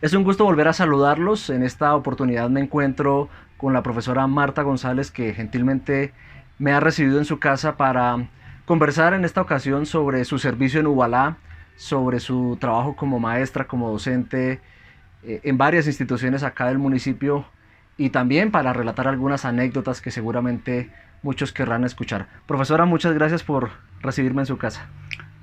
Es un gusto volver a saludarlos. En esta oportunidad me encuentro con la profesora Marta González, que gentilmente me ha recibido en su casa para conversar en esta ocasión sobre su servicio en Ubalá, sobre su trabajo como maestra, como docente en varias instituciones acá del municipio y también para relatar algunas anécdotas que seguramente muchos querrán escuchar. Profesora, muchas gracias por recibirme en su casa.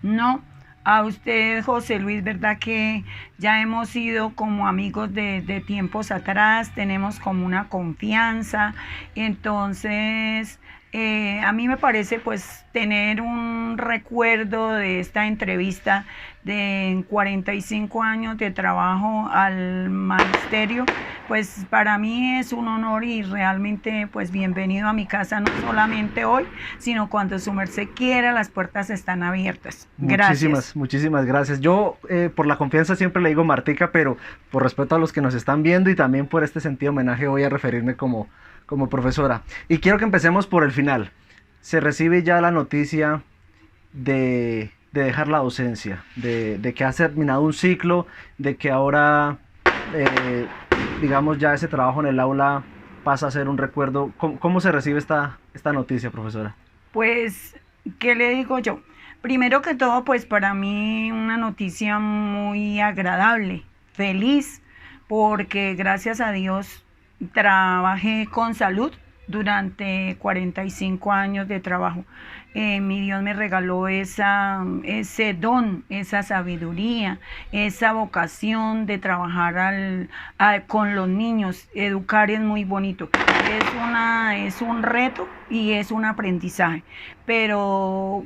No, a usted, José Luis, ¿verdad que ya hemos sido como amigos de tiempos atrás? Tenemos como una confianza. Entonces, a mí me parece pues tener un recuerdo de esta entrevista de 45 años de trabajo al magisterio, pues para mí es un honor y realmente pues bienvenido a mi casa, no solamente hoy, sino cuando su merced quiera, las puertas están abiertas. Gracias. Muchísimas gracias. Yo por la confianza siempre le digo Martica, pero por respeto a los que nos están viendo y también por este sentido homenaje voy a referirme como profesora. Y quiero que empecemos por el final. Se recibe ya la noticia de dejar la docencia, de que has terminado un ciclo, de que ahora, eh, digamos, ya ese trabajo en el aula pasa a ser un recuerdo. ¿Cómo se recibe esta noticia, profesora? Pues, ¿qué le digo yo? Primero que todo, pues para mí una noticia muy agradable, feliz, porque gracias a Dios trabajé con salud durante 45 años de trabajo. Mi Dios me regaló ese don, esa sabiduría, esa vocación de trabajar con los niños. Educar es muy bonito. Es un reto y es un aprendizaje, pero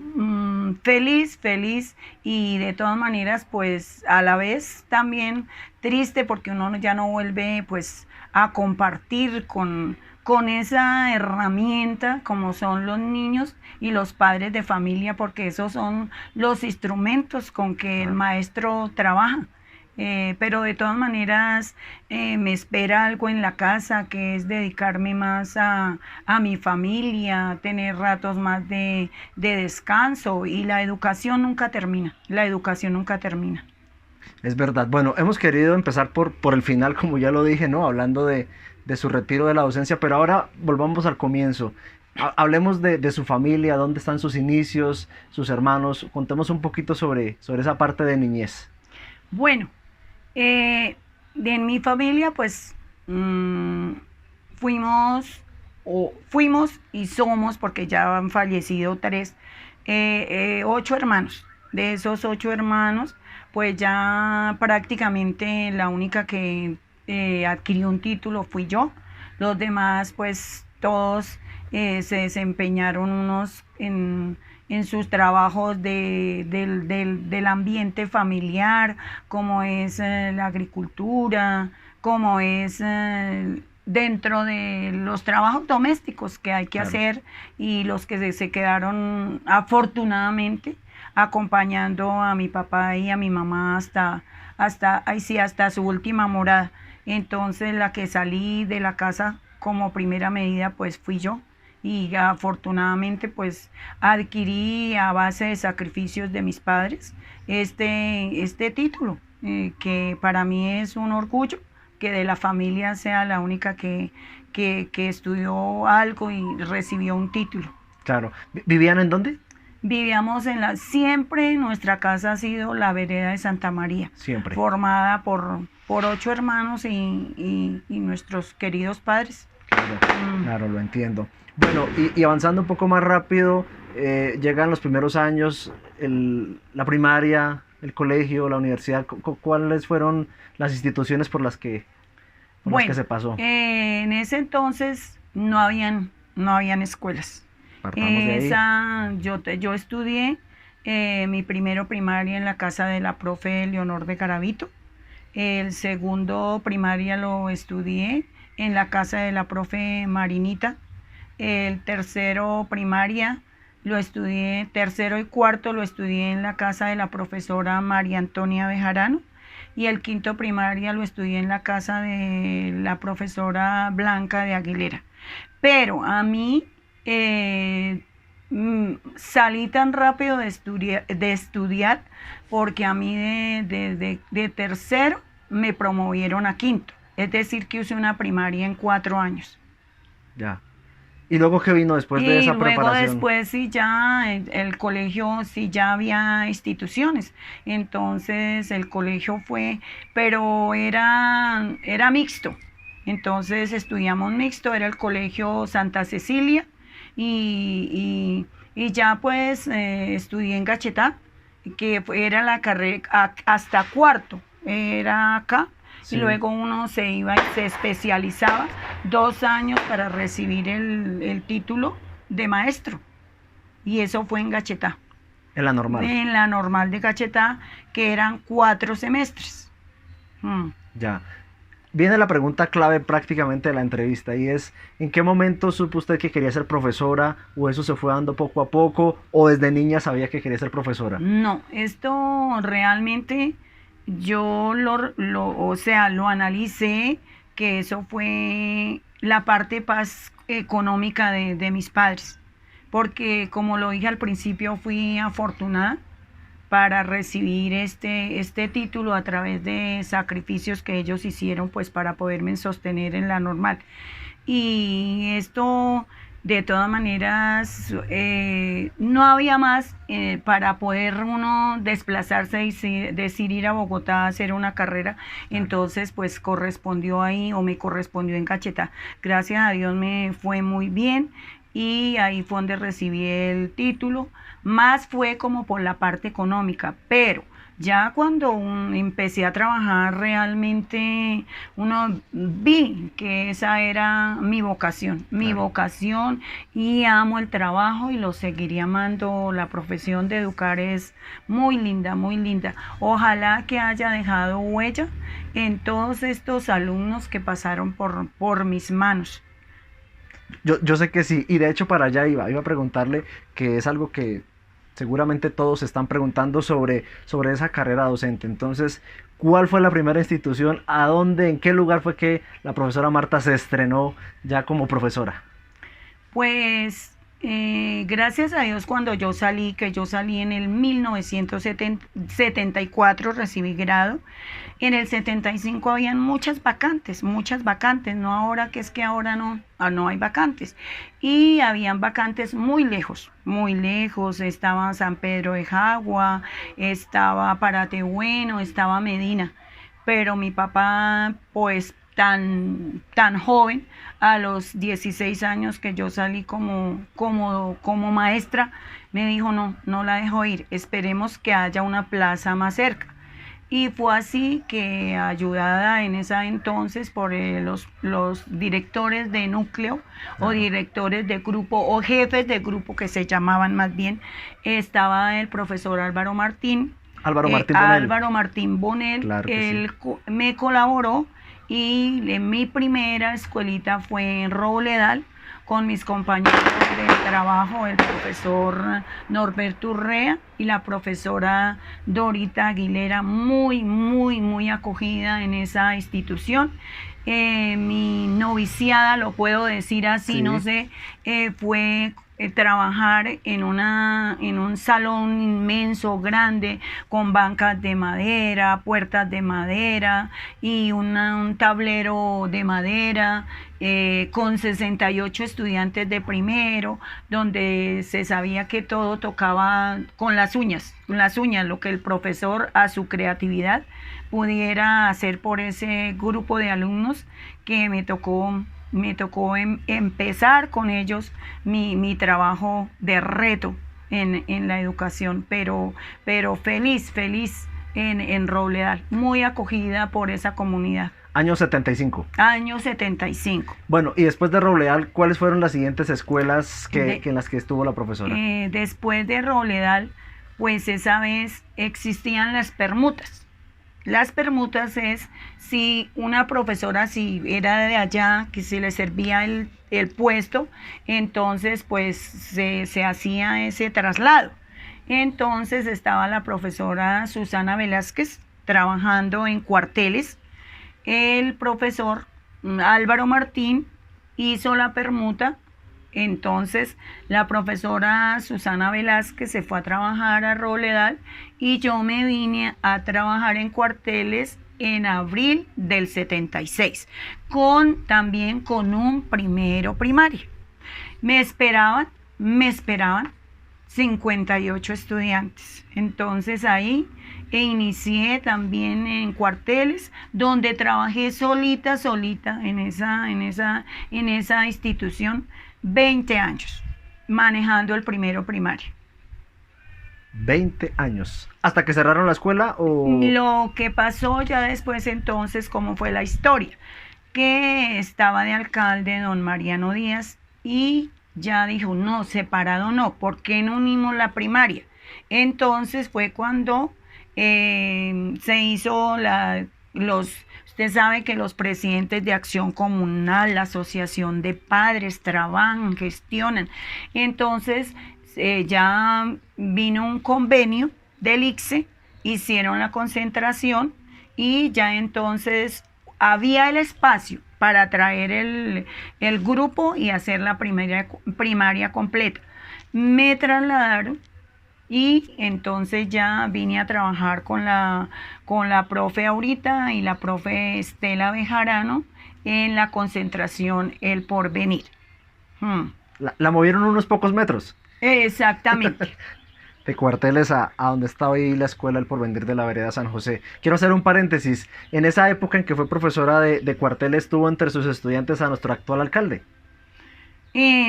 feliz, feliz y de todas maneras pues a la vez también triste porque uno ya no vuelve pues a compartir con esa herramienta como son los niños y los padres de familia, porque esos son los instrumentos con que el maestro trabaja. Pero de todas maneras me espera algo en la casa que es dedicarme más a mi familia, tener ratos más de descanso y la educación nunca termina, la educación nunca termina. Es verdad. Bueno, hemos querido empezar por el final, como ya lo dije, ¿no? Hablando de su retiro de la docencia, pero ahora volvamos al comienzo. Hablemos de su familia, dónde están sus inicios, sus hermanos. Contemos un poquito sobre esa parte de niñez. Bueno, en mi familia pues fuimos fuimos y somos, porque ya han fallecido tres, 8 hermanos. De esos 8 hermanos, pues ya prácticamente la única que adquirió un título fui yo. Los demás, pues todos se desempeñaron unos en sus trabajos del ambiente familiar, como es la agricultura, como es dentro de los trabajos domésticos que hay que Claro. hacer y los que se quedaron afortunadamente acompañando a mi papá y a mi mamá ay sí, hasta su última morada. Entonces la que salí de la casa como primera medida pues fui yo y afortunadamente pues adquirí a base de sacrificios de mis padres este título, que para mí es un orgullo que de la familia sea la única que estudió algo y recibió un título. Claro. ¿Vivían en dónde? Vivíamos siempre nuestra casa ha sido la vereda de Santa María, Siempre. formada por 8 hermanos y nuestros queridos padres. Claro, Mm. claro, lo entiendo. Bueno, y avanzando un poco más rápido, llegan los primeros años, la primaria, el colegio, la universidad. ¿Cuáles fueron las instituciones por las que Bueno, se pasó? en ese entonces no habían escuelas. Partamos de ahí. Yo estudié mi primero primaria en la casa de la profe Leonor de Garavito. El segundo primaria lo estudié en la casa de la profe Marinita. El tercero primaria lo estudié, tercero y cuarto lo estudié en la casa de la profesora María Antonia Bejarano. Y el quinto primaria lo estudié en la casa de la profesora Blanca de Aguilera. Pero a mí salí tan rápido de estudiar porque a mí de tercero me promovieron a quinto. Es decir, que usé una primaria en 4 años. Ya. ¿Y luego qué vino después de esa Luego preparación? después sí ya el colegio, sí ya había instituciones. Entonces el colegio fue, pero era mixto. Entonces estudiamos mixto, era el colegio Santa Cecilia y ya pues estudié en Gachetá, era la carrera hasta cuarto, era acá. Y Sí. luego uno se iba y se especializaba 2 años para recibir el título de maestro. Y eso fue en Gachetá, En la normal. en la normal de Gachetá, que eran 4 semestres. Mm. Ya. Viene la pregunta clave prácticamente de la entrevista y es, ¿en qué momento supo usted que quería ser profesora o eso se fue dando poco a poco o desde niña sabía que quería ser profesora? No, esto realmente yo o sea, lo analicé, que eso fue la parte económica de mis padres, porque como lo dije al principio, fui afortunada para recibir este título a través de sacrificios que ellos hicieron pues para poderme sostener en la normal. Y esto de todas maneras no había más para poder uno desplazarse y decir ir a Bogotá a hacer una carrera. Entonces pues correspondió ahí o me correspondió en Cachetá. Gracias a Dios me fue muy bien y ahí fue donde recibí el título. Más fue como por la parte económica, pero ya cuando empecé a trabajar realmente uno vi que esa era mi Claro. vocación y amo el trabajo y lo seguiría amando. La profesión de educar es muy linda, muy linda. Ojalá que haya dejado huella en todos estos alumnos que pasaron por mis manos. Yo sé que sí, y de hecho para allá iba a preguntarle que es algo que seguramente todos se están preguntando sobre esa carrera docente. Entonces, ¿cuál fue la primera institución? ¿A dónde, en qué lugar fue que la profesora Marta se estrenó ya como profesora? Pues gracias a Dios cuando que yo salí en el 1974, recibí grado. En el 75 habían muchas vacantes, no ahora que es que ahora no hay vacantes. Y habían vacantes muy lejos, estaba San Pedro de Jagua, estaba Paratebueno, estaba Medina. Pero mi papá, pues tan joven, a los 16 años que yo salí como maestra, me dijo, no la dejo ir, esperemos que haya una plaza más cerca. Y fue así que, ayudada en esa entonces por los directores de núcleo o directores de grupo o jefes de grupo que se llamaban más bien, estaba el profesor Álvaro Martín. Álvaro Martín Bonel, Claro que sí. él me colaboró y mi primera escuelita fue en Robledal con mis compañeros de trabajo, el profesor Norberto Urrea y la profesora Dorita Aguilera, muy acogida en esa institución. Mi noviciada, lo puedo decir así, Sí. no sé, fue trabajar en un salón inmenso, grande, con bancas de madera, puertas de madera y un tablero de madera, con 68 estudiantes de primero, donde se sabía que todo tocaba con las uñas, lo que el profesor a su creatividad pudiera hacer por ese grupo de alumnos que me tocó empezar con ellos mi trabajo de reto en la educación, pero feliz en Robledal, muy acogida por esa comunidad. Año 75. Año 75. Bueno, y después de Robledal, ¿cuáles fueron las siguientes escuelas en las que estuvo la profesora? Después de Robledal, pues esa vez existían las permutas. Las permutas es si una profesora, si era de allá, que se le servía el puesto, entonces pues se hacía ese traslado. Entonces estaba la profesora Susana Velázquez trabajando en cuarteles. El profesor Álvaro Martín hizo la permuta. Entonces la profesora Susana Velázquez se fue a trabajar a Robledal y yo me vine a trabajar en cuarteles en abril del 76, también con un primero primaria. Me esperaban 58 estudiantes. Entonces ahí inicié también en cuarteles, donde trabajé solita en esa institución 20 años, manejando el primero primario. 20 años. ¿Hasta que cerraron la escuela o...? Lo que pasó ya después entonces, ¿cómo fue la historia? Que estaba de alcalde don Mariano Díaz y ya dijo, no, separado no, ¿por qué no unimos la primaria? Entonces fue cuando se hizo usted sabe que los presidentes de Acción Comunal, la Asociación de Padres, trabajan, gestionan. Entonces ya vino un convenio del ICSE, hicieron la concentración y ya entonces había el espacio para traer el grupo y hacer la primaria completa. Me trasladaron y entonces ya vine a trabajar con la profe Aurita y la profe Estela Bejarano en la concentración El Porvenir. La movieron unos pocos metros. Exactamente. De cuarteles a donde estaba ahí la escuela El Porvenir de la vereda San José. Quiero hacer un paréntesis. En esa época en que fue profesora de cuarteles, tuvo entre sus estudiantes a nuestro actual alcalde.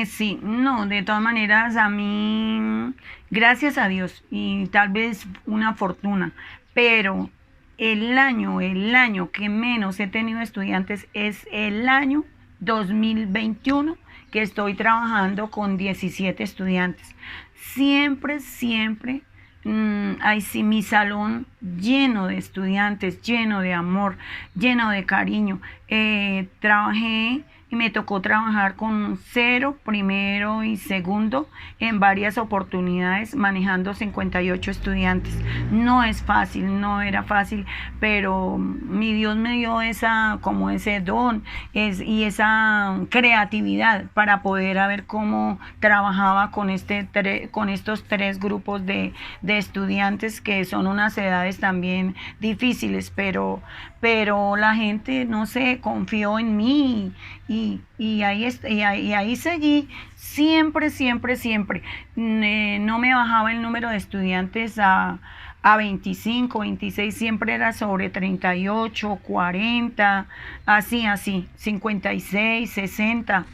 Sí, no, de todas maneras a mí, gracias a Dios, y tal vez una fortuna, pero el año que menos he tenido estudiantes es el año 2021, que estoy trabajando con 17 estudiantes. Siempre, sí, mi salón lleno de estudiantes, lleno de amor, lleno de cariño. Trabajé y me tocó trabajar con 0, primero y segundo en varias oportunidades, manejando 58 estudiantes. No es fácil, no era fácil, pero mi Dios me dio ese don y esa creatividad para poder ver cómo trabajaba con estos 3 grupos de estudiantes, que son unas edades también difíciles, pero la gente, no sé, confió en mí y ahí seguí, siempre. No me bajaba el número de estudiantes a 25, 26, siempre era sobre 38, 40, así, 56, 60.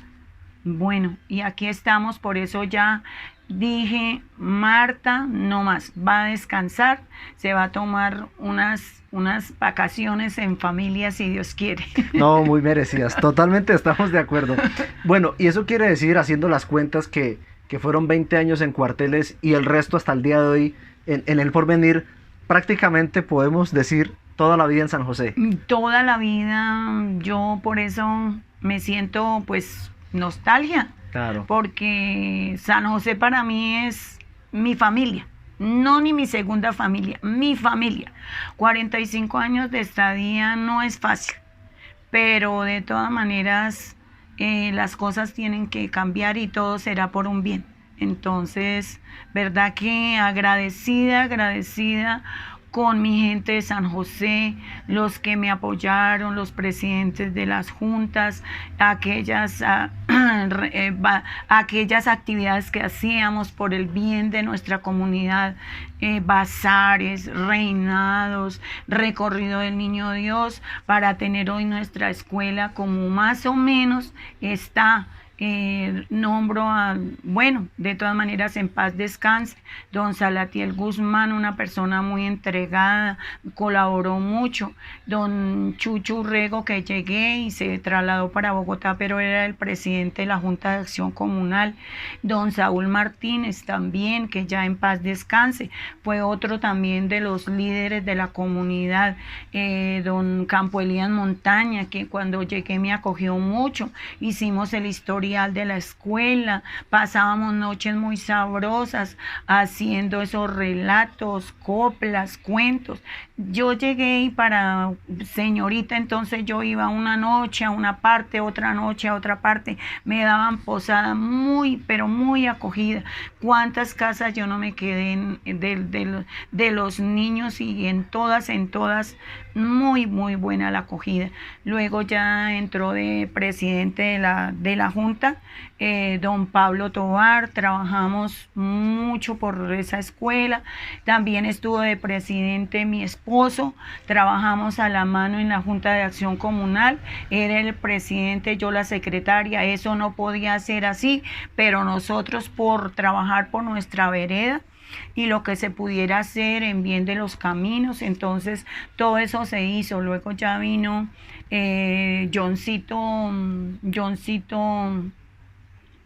Bueno, y aquí estamos, por eso ya dije, Marta, no más, va a descansar, se va a tomar unas vacaciones en familia, si Dios quiere. No, muy merecidas, totalmente estamos de acuerdo. Bueno, y eso quiere decir, haciendo las cuentas, que fueron 20 años en cuarteles y el resto hasta el día de hoy en El Porvenir, prácticamente podemos decir toda la vida en San José. Toda la vida, yo por eso me siento pues nostalgia. Claro. Porque San José para mí es mi familia, no ni mi segunda familia, mi familia. 45 años de estadía no es fácil, pero de todas maneras las cosas tienen que cambiar y todo será por un bien. Entonces, verdad que agradecida con mi gente de San José, los que me apoyaron, los presidentes de las juntas, aquellas actividades que hacíamos por el bien de nuestra comunidad, bazares, reinados, recorrido del Niño Dios, para tener hoy nuestra escuela como más o menos está. Nombro de todas maneras, en paz descanse, don Salatiel Guzmán, una persona muy entregada, colaboró mucho, don Chucho Urrego, que llegué y se trasladó para Bogotá, pero era el presidente de la Junta de Acción Comunal, don Saúl Martínez también, que ya en paz descanse, fue otro también de los líderes de la comunidad, don Campo Elías Montaña, que cuando llegué me acogió mucho, hicimos el historial de la escuela, pasábamos noches muy sabrosas haciendo esos relatos, coplas, cuentos. Yo llegué y para señorita, entonces yo iba una noche a una parte, otra noche a otra parte, me daban posada pero muy acogida. Cuántas casas yo no me quedé de los niños, y en todas muy, muy buena la acogida. Luego ya entró de presidente de la Junta, don Pablo Tovar, trabajamos mucho por esa escuela. También estuvo de presidente mi esposo, trabajamos a la mano en la Junta de Acción Comunal, era el presidente, yo la secretaria. Eso no podía ser así, pero nosotros por trabajar por nuestra vereda y lo que se pudiera hacer en bien de los caminos, entonces todo eso se hizo. Luego ya vino Johncito,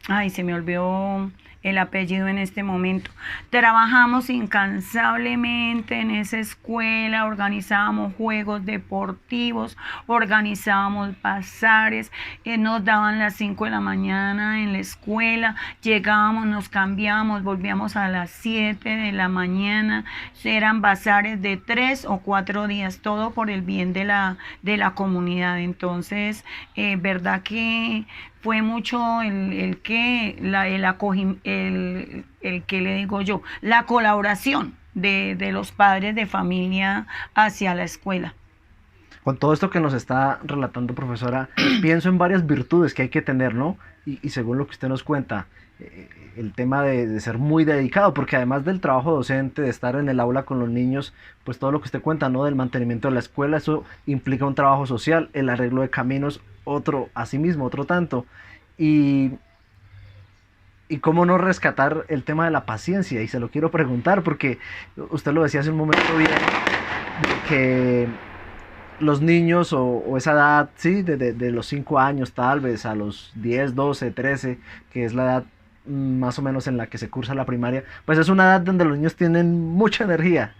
ay, se me olvidó el apellido en este momento. Trabajamos incansablemente en esa escuela, organizábamos juegos deportivos, organizábamos bazares, nos daban las 5 de la mañana en la escuela, llegábamos, nos cambiábamos, volvíamos a las 7 de la mañana, eran bazares de 3 o 4 días, todo por el bien de la comunidad. Entonces, verdad que fue mucho el que le digo yo, la colaboración de los padres de familia hacia la escuela. Con todo esto que nos está relatando, profesora, pienso en varias virtudes que hay que tener, ¿no? Y según lo que usted nos cuenta, el tema de ser muy dedicado, porque además del trabajo docente, de estar en el aula con los niños, pues todo lo que usted cuenta, ¿no? Del mantenimiento de la escuela, eso implica un trabajo social, el arreglo de caminos, otro, asimismo, otro tanto. Y cómo no rescatar el tema de la paciencia, y se lo quiero preguntar, porque usted lo decía hace un momento bien, de que los niños o esa edad, sí, de los 5 años tal vez a los 10, 12, 13, que es la edad más o menos en la que se cursa la primaria, pues es una edad donde los niños tienen mucha energía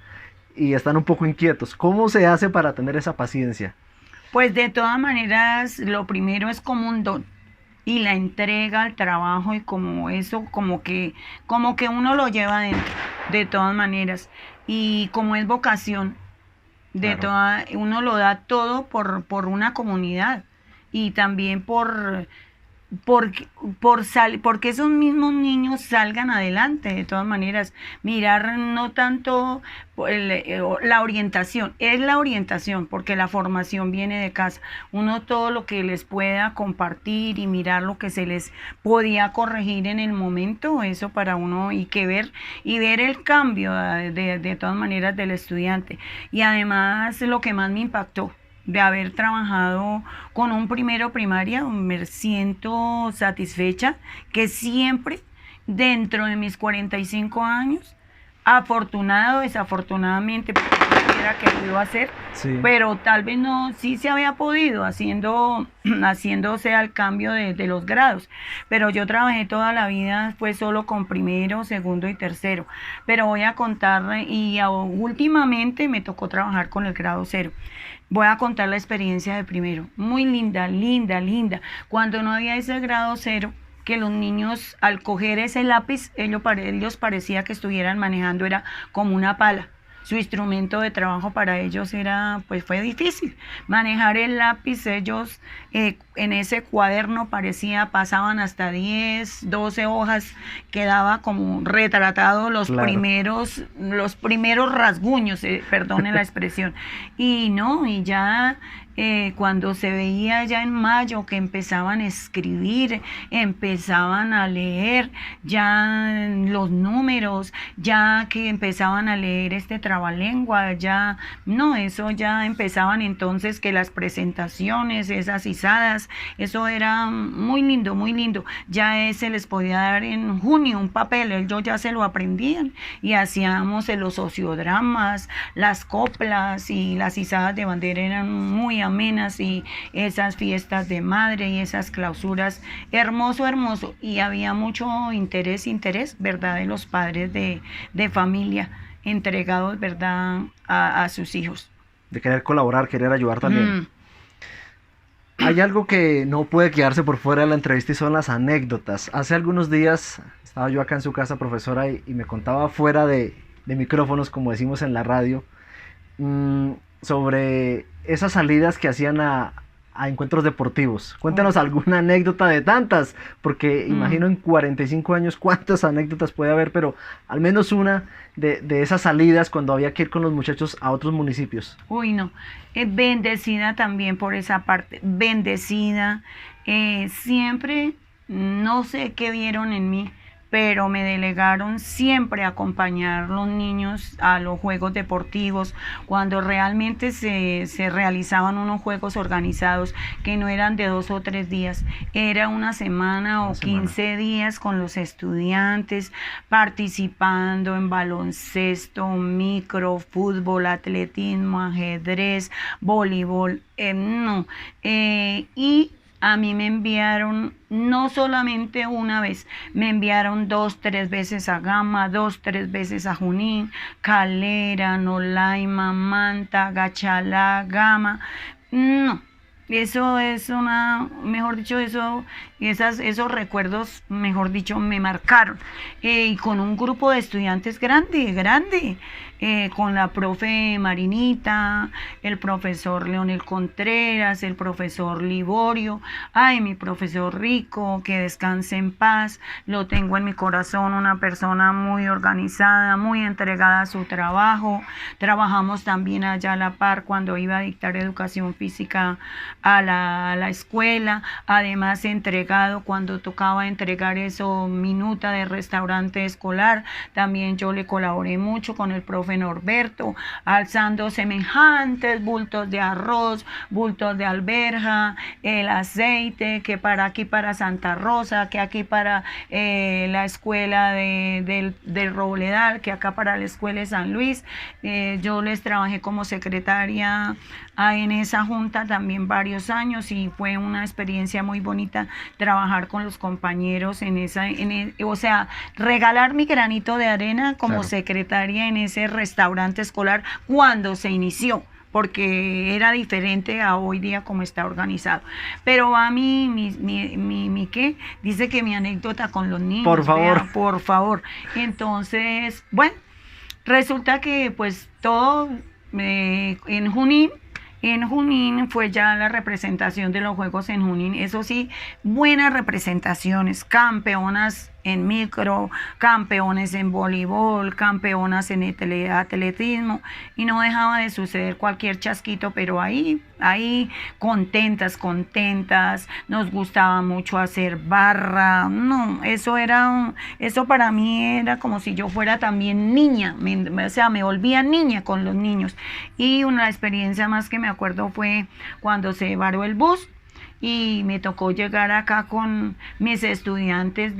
y están un poco inquietos. ¿Cómo se hace para tener esa paciencia? Pues de todas maneras, lo primero es como un don y la entrega al trabajo, y como eso, como que uno lo lleva dentro, de todas maneras. Y como es vocación, claro, uno lo da todo por una comunidad, y también porque esos mismos niños salgan adelante. De todas maneras, mirar no tanto la orientación, es la orientación, porque la formación viene de casa. Uno todo lo que les pueda compartir y mirar lo que se les podía corregir en el momento, eso para uno, y ver el cambio de todas maneras del estudiante. Y además lo que más me impactó de haber trabajado con un primero primaria, me siento satisfecha que siempre dentro de mis 45 años, afortunado o desafortunadamente, porque hubiera querido hacer, sí, pero tal vez no, sí se había podido haciéndose al cambio de los grados, pero yo trabajé toda la vida fue solo con primero, segundo y tercero, pero voy a contar, y últimamente me tocó trabajar con el grado 0. Voy a contar la experiencia de primero, muy linda, linda, linda. Cuando no había ese grado 0, que los niños al coger ese lápiz, ellos parecía que estuvieran manejando, era como una pala. Su instrumento de trabajo para ellos pues fue difícil. Manejar el lápiz, ellos en ese cuaderno pasaban hasta 10, 12 hojas, quedaba como retratado los primeros rasguños, perdonen la expresión. Y ya cuando se veía ya en mayo que empezaban a escribir, empezaban a leer ya los números, ya que empezaban a leer este trabalengua, eso ya empezaban entonces que las presentaciones, esas izadas, eso era muy lindo, muy lindo. Ya se les podía dar en junio un papel, ellos ya se lo aprendían, y hacíamos los sociodramas, las coplas y las izadas de bandera eran muy amenas, y esas fiestas de madre y esas clausuras, hermoso, hermoso, y había mucho interés, ¿verdad?, de los padres de familia, entregados, ¿verdad?, a sus hijos. De querer colaborar, querer ayudar también. Hay algo que no puede quedarse por fuera de la entrevista, y son las anécdotas. Hace algunos días estaba yo acá en su casa, profesora, y me contaba fuera de micrófonos, como decimos en la radio, sobre esas salidas que hacían a a encuentros deportivos. Cuéntanos alguna anécdota de tantas, porque imagino en 45 años cuántas anécdotas puede haber, pero al menos una de esas salidas cuando había que ir con los muchachos a otros municipios. Uy, no. Bendecida también por esa parte. Bendecida. Siempre, no sé qué vieron en mí, pero me delegaron siempre a acompañar a los niños a los juegos deportivos, cuando realmente se realizaban unos juegos organizados que no eran de 2 o 3 días, era una semana o 15 días con los estudiantes participando en baloncesto, micro, fútbol, atletismo, ajedrez, voleibol, y a mí me enviaron no solamente una vez, me enviaron 2, 3 veces a Gama, 2, 3 veces a Junín, Calera, Nolaima, Manta, Gachalá, Gama. No, eso es mejor dicho, esos recuerdos, mejor dicho, me marcaron. Y con un grupo de estudiantes grande. Con la profe Marinita, el profesor Leonel Contreras, el profesor Liborio, ay, mi profesor Rico, que descanse en paz, lo tengo en mi corazón, una persona muy organizada, muy entregada a su trabajo. Trabajamos también allá a la par cuando iba a dictar educación física a la escuela, además entregado cuando tocaba entregar eso, minuta de restaurante escolar, también yo le colaboré mucho con el profe Norberto, alzando semejantes bultos de arroz, bultos de alberja, el aceite, que para aquí para Santa Rosa, que aquí para la escuela del Robledal, que acá para la escuela de San Luis. Yo les trabajé como secretaria en esa junta también varios años y fue una experiencia muy bonita trabajar con los compañeros o sea, regalar mi granito de arena como claro, secretaria en ese restaurante escolar cuando se inició, porque era diferente a hoy día como está organizado. Pero a mí, ¿qué? Dice que mi anécdota con los niños. Por favor. Vea, por favor. Entonces, bueno, resulta que pues todo en Junín fue ya la representación de los Juegos en Junín. Eso sí, buenas representaciones, campeonas en micro, campeones en voleibol, campeonas en atletismo, y no dejaba de suceder cualquier chasquito, pero ahí contentas, nos gustaba mucho hacer barra, no, eso para mí era como si yo fuera también niña, o sea, me volvía niña con los niños. Y una experiencia más que me acuerdo fue cuando se varó el bus y me tocó llegar acá con mis estudiantes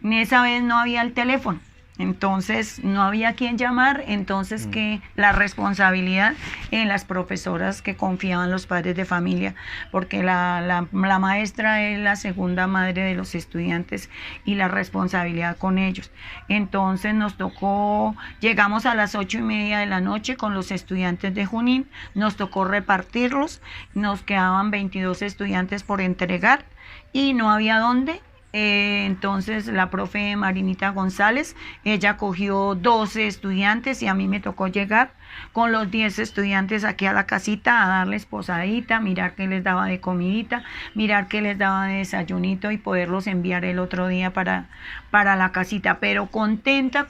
esa vez no había el teléfono, entonces no había quien llamar, entonces que la responsabilidad en las profesoras que confiaban los padres de familia, porque la maestra es la segunda madre de los estudiantes y la responsabilidad con ellos. Entonces nos tocó, llegamos a las 8:30 de la noche con los estudiantes de Junín, nos tocó repartirlos, nos quedaban 22 estudiantes por entregar y no había dónde. Entonces la profe Marinita González, ella cogió 12 estudiantes y a mí me tocó llegar con los 10 estudiantes aquí a la casita a darles posadita, mirar qué les daba de comidita, mirar qué les daba de desayunito y poderlos enviar el otro día para la casita. Pero contenta.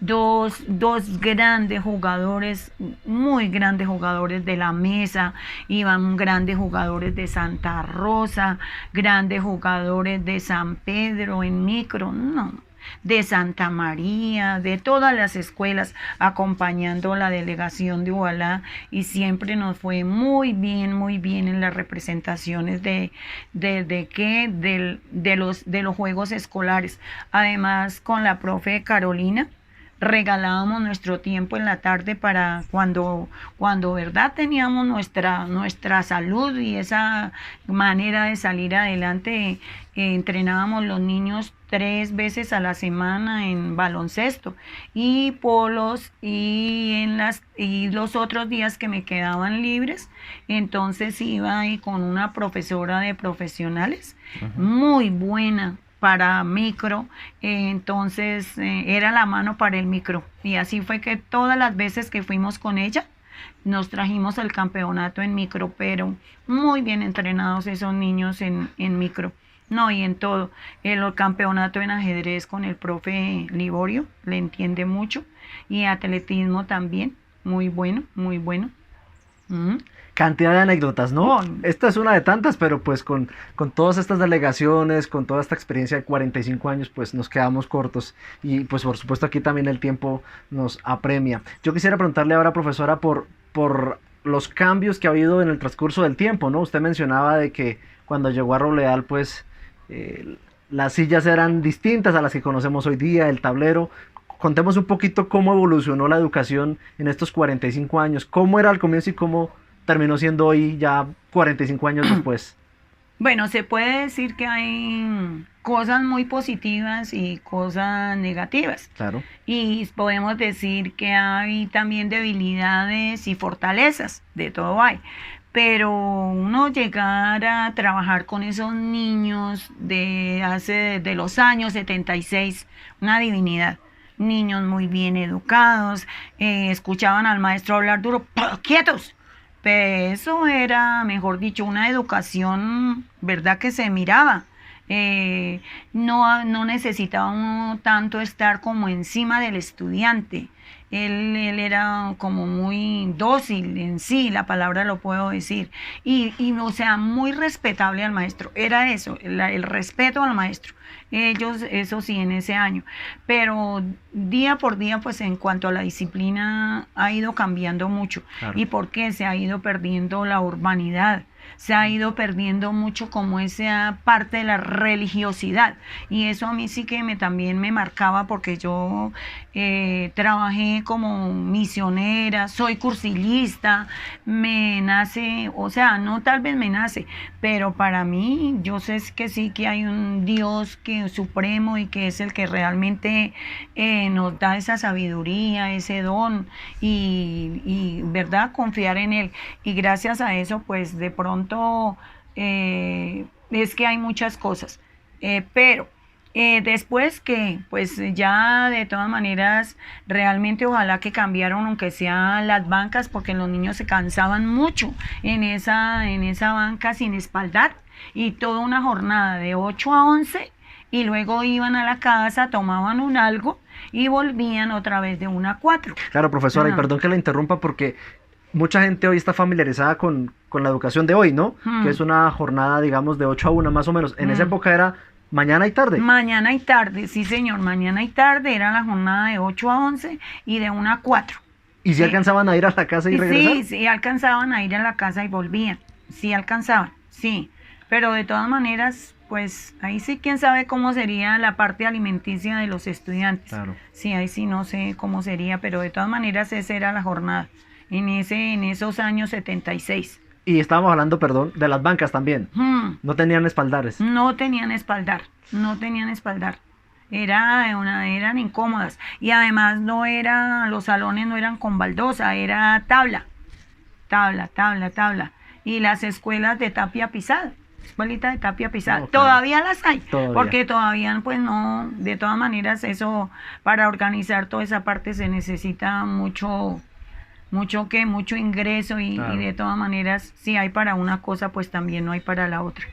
Dos grandes jugadores, muy grandes jugadores de la mesa, iban grandes jugadores de Santa Rosa, grandes jugadores de San Pedro en micro, no, de Santa María, de todas las escuelas, acompañando la delegación de Ubalá, y siempre nos fue muy bien en las representaciones de los juegos escolares. Además, con la profe Carolina regalábamos nuestro tiempo en la tarde para cuando verdad teníamos nuestra salud y esa manera de salir adelante. Entrenábamos los niños 3 veces a la semana en baloncesto y polos, y los otros días que me quedaban libres, entonces iba ahí con una profesora de profesionales, muy buena para micro, entonces era la mano para el micro, y así fue que todas las veces que fuimos con ella Nos trajimos el campeonato en micro, pero muy bien entrenados esos niños en micro. No, y en todo. El campeonato en ajedrez con el profe Liborio, le entiende mucho. Y atletismo también, muy bueno, muy bueno. Mm. Cantidad de anécdotas, ¿no? Oh, Esta es una de tantas, pero pues con todas estas delegaciones, con toda esta experiencia de 45 años, pues nos quedamos cortos y pues por supuesto aquí también el tiempo nos apremia. Yo quisiera preguntarle ahora, profesora, por los cambios que ha habido en el transcurso del tiempo, ¿no? Usted mencionaba de que cuando llegó a Robleal, pues las sillas eran distintas a las que conocemos hoy día, el tablero. Contemos un poquito cómo evolucionó la educación en estos 45 años, cómo era al comienzo y cómo terminó siendo hoy ya 45 años después. Bueno, se puede decir que hay cosas muy positivas y cosas negativas. Claro. Y podemos decir que hay también debilidades y fortalezas, de todo hay. Pero uno llegar a trabajar con esos niños de los años 76, una divinidad. Niños muy bien educados, escuchaban al maestro hablar duro, ¡quietos! Eso era, mejor dicho, una educación, ¿verdad? Que se miraba. No necesitaba uno tanto estar como encima del estudiante. Él era como muy dócil en sí, la palabra lo puedo decir. O sea, muy respetable al maestro. Era eso, el respeto al maestro. Ellos, eso sí, en ese año. Pero día por día, pues en cuanto a la disciplina, ha ido cambiando mucho. Claro. ¿Y por qué? Se ha ido perdiendo la urbanidad. Se ha ido perdiendo mucho como esa parte de la religiosidad. Y eso a mí sí que también me marcaba porque yo trabajé como misionera, soy cursillista, me nace, o sea, no tal vez me nace, pero para mí yo sé que sí que hay un Dios que es supremo y que es el que realmente nos da esa sabiduría, ese don y verdad, confiar en Él. Y gracias a eso, pues de pronto es que hay muchas cosas, pero después que pues ya de todas maneras realmente ojalá que cambiaron aunque sean las bancas porque los niños se cansaban mucho en esa banca sin espaldar y toda una jornada de 8 a 11 y luego iban a la casa, tomaban un algo y volvían otra vez de 1 a 4. Claro, profesora, y Ajá. perdón que la interrumpa porque mucha gente hoy está familiarizada con la educación de hoy, ¿no? Que es una jornada, digamos, de 8 a 1 más o menos. En esa época era mañana y tarde. Mañana y tarde, sí señor, mañana y tarde era la jornada de 8 a 11 y de 1 a 4. ¿Y si alcanzaban a ir a la casa y regresar? Sí, sí, alcanzaban a ir a la casa y volvían. Sí, alcanzaban, sí. Pero de todas maneras, pues ahí sí quién sabe cómo sería la parte alimenticia de los estudiantes. Claro. Sí, ahí sí no sé cómo sería, pero de todas maneras esa era la jornada en esos años 76. Y estábamos hablando, perdón, de las bancas también. No tenían espaldares. No tenían espaldar, no tenían espaldar. Eran incómodas. Y además los salones no eran con baldosa, era tabla. Y las escuelas de tapia pisada, escuelita de tapia pisada, No, claro. todavía las hay, Todavía. porque todavía pues no, de todas maneras eso, para organizar toda esa parte se necesita mucho ingreso Claro. y de todas maneras, si hay para una cosa, pues también no hay para la otra.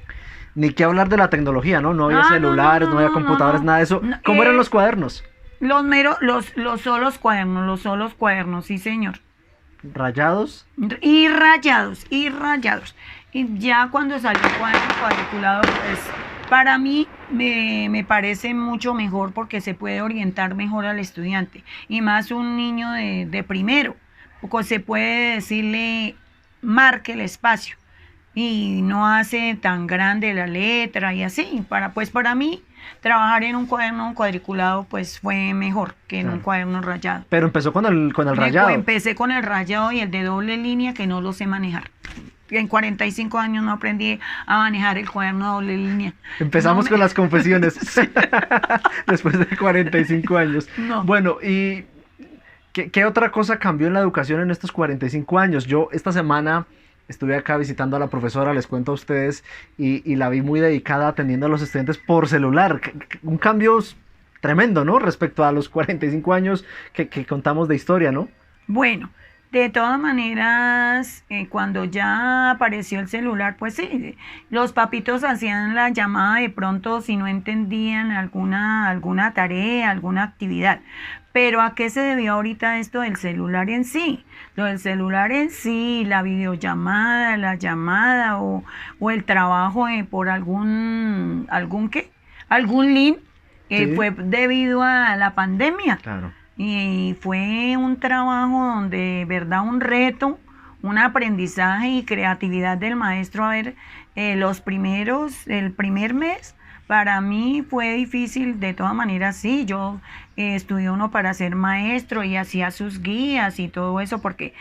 Ni que hablar de la tecnología, ¿no? No había celulares, no había computadores, nada de eso. No, ¿Cómo eran los cuadernos? Los solos cuadernos, sí señor. ¿Rayados? Y rayados. Y ya cuando salió el cuaderno cuadriculado, pues para mí me parece mucho mejor porque se puede orientar mejor al estudiante. Y más un niño de primero, porque se puede decirle, marque el espacio. Y no hace tan grande la letra y así. Para mí, trabajar en un cuaderno cuadriculado pues fue mejor que en un cuaderno rayado. Pero empezó con el rayado. Empecé con el rayado y el de doble línea que no lo sé manejar. En 45 años no aprendí a manejar el cuaderno de doble línea. Empezamos con las confesiones. Después de 45 años. No. Bueno, ¿y qué otra cosa cambió en la educación en estos 45 años? Yo esta semana estuve acá visitando a la profesora, les cuento a ustedes, y la vi muy dedicada atendiendo a los estudiantes por celular. Un cambio tremendo, ¿no? Respecto a los 45 años que contamos de historia, ¿no? Bueno, De todas maneras, cuando ya apareció el celular, pues sí, los papitos hacían la llamada de pronto si no entendían alguna tarea, alguna actividad. Pero ¿a qué se debió ahorita esto del celular en sí? Lo del celular en sí, la videollamada, la llamada o el trabajo por algún link, Sí, fue debido a la pandemia. claro. Y fue un trabajo donde, de verdad, un reto, un aprendizaje y creatividad del maestro. A ver, el primer mes, para mí fue difícil, de todas maneras, sí, yo estudié uno para ser maestro y hacía sus guías y todo eso, porque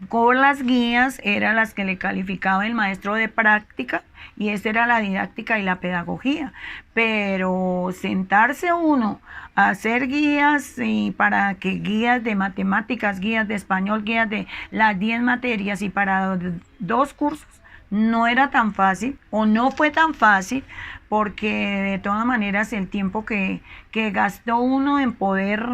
con las guías eran las que le calificaba el maestro de práctica y esa era la didáctica y la pedagogía. Pero sentarse uno a hacer guías y para que guías de matemáticas, guías de español, guías de las 10 materias y para dos cursos, no era tan fácil o no fue tan fácil porque de todas maneras el tiempo que gastó uno en poder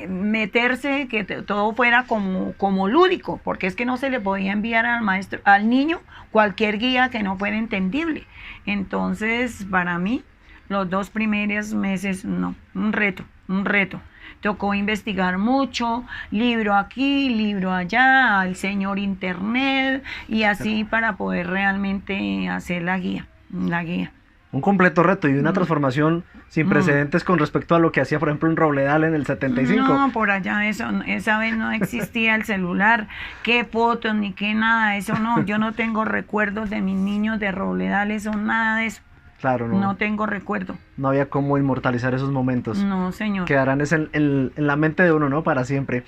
meterse, que todo fuera como lúdico, porque es que no se le podía enviar al maestro, al niño, cualquier guía que no fuera entendible. Entonces, para mí, los 2 primeros meses, no, un reto, un reto. Tocó investigar mucho, libro aquí, libro allá, al señor internet, y así para poder realmente hacer la guía, la guía. Un completo reto y una Mm. transformación sin Mm. precedentes con respecto a lo que hacía, por ejemplo, en Robledal en el 75. No, por allá esa vez no existía el celular, qué fotos ni qué nada, eso no, yo no tengo recuerdos de mis niños de Robledal, eso nada de eso, Claro, no tengo recuerdo, no había cómo inmortalizar esos momentos. no señor. Quedarán en la mente de uno, ¿no? Para siempre.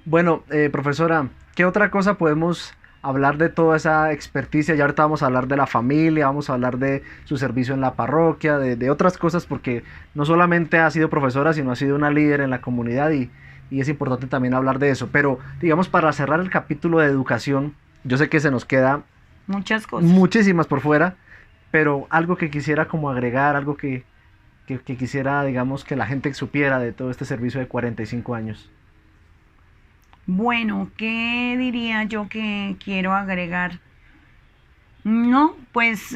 Bueno, profesora, ¿qué otra cosa podemos hablar de toda esa experticia? Ya ahorita vamos a hablar de la familia, vamos a hablar de su servicio en la parroquia, de otras cosas, porque no solamente ha sido profesora, sino ha sido una líder en la comunidad y es importante también hablar de eso. Pero, digamos, para cerrar el capítulo de educación, yo sé que se nos queda Muchas cosas. muchísimas por fuera, pero algo que quisiera como agregar, algo que quisiera, digamos, que la gente supiera de todo este servicio de 45 años. Bueno, ¿qué diría yo que quiero agregar? No, pues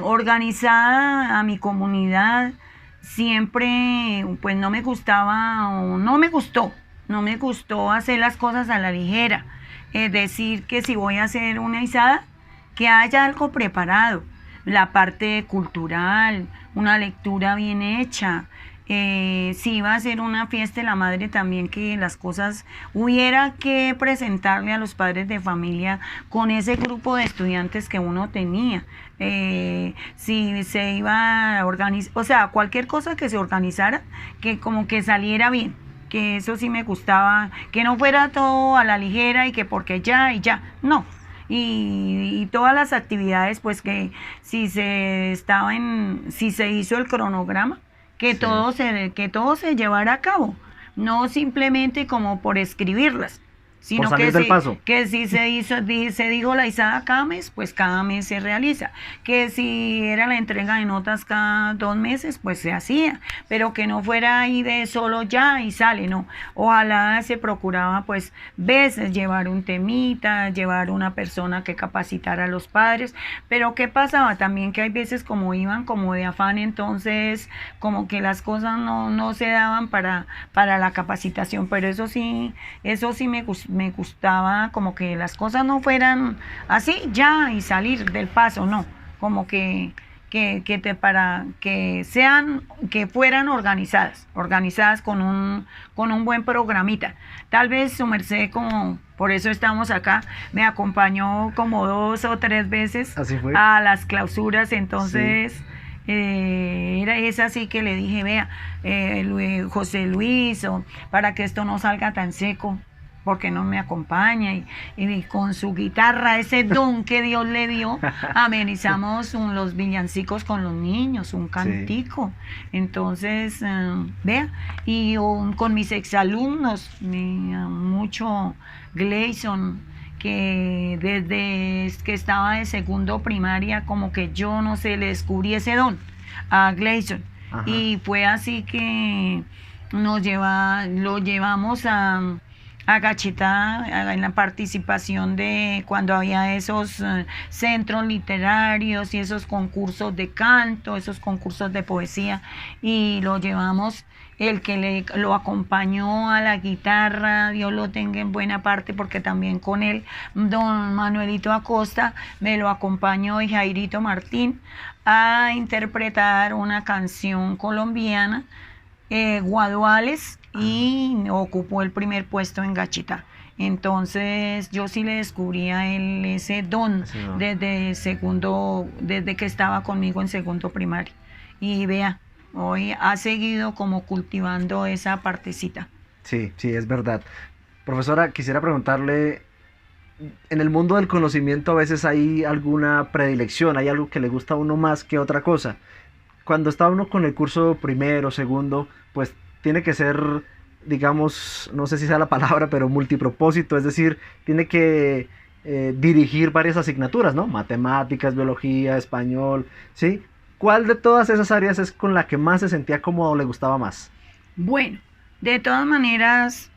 organizada a mi comunidad, siempre pues no me gustaba o no me gustó hacer las cosas a la ligera. Es decir, que si voy a hacer una izada, que haya algo preparado, la parte cultural, una lectura bien hecha. Si iba a ser una fiesta de la madre también, que las cosas hubiera que presentarle a los padres de familia con ese grupo de estudiantes que uno tenía. Si se iba a organizar, o sea, cualquier cosa que se organizara, que como que saliera bien, que eso sí me gustaba, que no fuera todo a la ligera y que porque ya y ya, no. Y todas las actividades, pues que si se hizo el cronograma, Sí. que todo se llevara a cabo, no simplemente como por escribirlas, Por sino salir del paso. que si se dijo la izada cada mes, pues cada mes se realiza, que si era la entrega de notas cada 2 meses, pues se hacía, pero que no fuera ahí de solo ya y sale, no. Ojalá se procuraba pues veces llevar un temita, llevar una persona que capacitara a los padres, pero ¿qué pasaba? También que hay veces como iban como de afán, entonces como que las cosas no se daban para la capacitación, pero eso sí me gustaba como que las cosas no fueran así ya y salir del paso, no, como para que fueran organizadas con un buen programita. Tal vez su merced, como por eso estamos acá, me acompañó como 2 o 3 veces Así fue. a las clausuras, entonces Sí. es así que le dije, vea, José Luis, para que esto no salga tan seco, porque no me acompaña y con su guitarra, ese don que Dios le dio, amenizamos los villancicos con los niños, un cantico. Entonces, vea, y con mis exalumnos, mucho Gleison, que desde que estaba de segundo primaria, como que yo no sé, le descubrí ese don a Gleison. Ajá. Y fue así que lo llevamos a Gachita en la participación de cuando había esos centros literarios y esos concursos de canto, esos concursos de poesía, y lo llevamos. El que lo acompañó a la guitarra, Dios lo tenga en buena parte, porque también con él, don Manuelito Acosta, me lo acompañó, y Jairito Martín, a interpretar una canción colombiana, Guaduales, y ocupó el primer puesto en Gachita. Entonces yo sí le descubrí a él ese don desde que estaba conmigo en segundo primario. Y vea, hoy ha seguido como cultivando esa partecita. Sí, sí, es verdad. Profesora, quisiera preguntarle, en el mundo del conocimiento a veces hay alguna predilección, hay algo que le gusta a uno más que otra cosa. Cuando está uno con el curso primero, segundo, pues tiene que ser, digamos, no sé si sea la palabra, pero multipropósito, es decir, tiene que dirigir varias asignaturas, ¿no? Matemáticas, biología, español, ¿sí? ¿Cuál de todas esas áreas es con la que más se sentía cómodo o le gustaba más? Bueno, de todas maneras,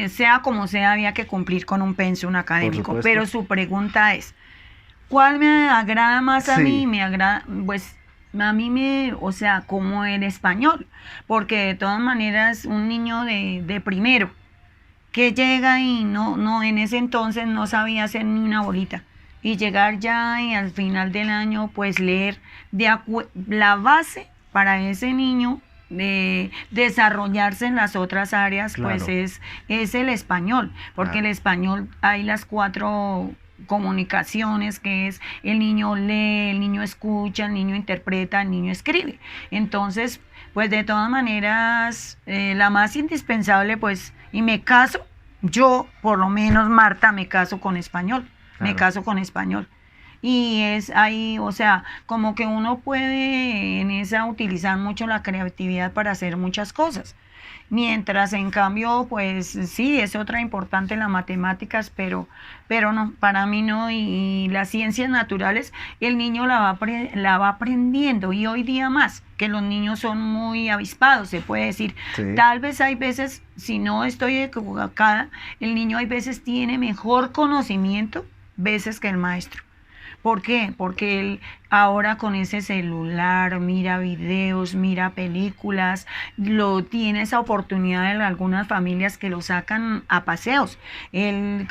sea como sea, había que cumplir con un pensum académico. Pero su pregunta es, ¿cuál me agrada más a mí? Me agrada, pues, a mí o sea, como el español, porque de todas maneras un niño de primero que llega y no, en ese entonces no sabía hacer ni una bolita, y llegar ya y al final del año pues leer la base para ese niño de desarrollarse en las otras áreas. Claro. Pues es el español, porque claro, el español hay las 4 comunicaciones, que es el niño lee, el niño escucha, el niño interpreta, el niño escribe. Entonces, pues de todas maneras, la más indispensable, pues, y me caso, yo por lo menos, Marta, me caso con español. Claro. Me caso con español. Y es ahí, o sea, como que uno puede en esa utilizar mucho la creatividad para hacer muchas cosas. Mientras en cambio, pues sí, es otra importante las matemáticas, pero no, para mí no. Y las ciencias naturales, el niño la va aprendiendo, y hoy día más, que los niños son muy avispados, se puede decir. Sí. Tal vez hay veces, si no estoy equivocada, el niño hay veces tiene mejor conocimiento veces que el maestro. ¿Por qué? Porque él ahora con ese celular mira videos, mira películas, tiene esa oportunidad en algunas familias que lo sacan a paseos. Él,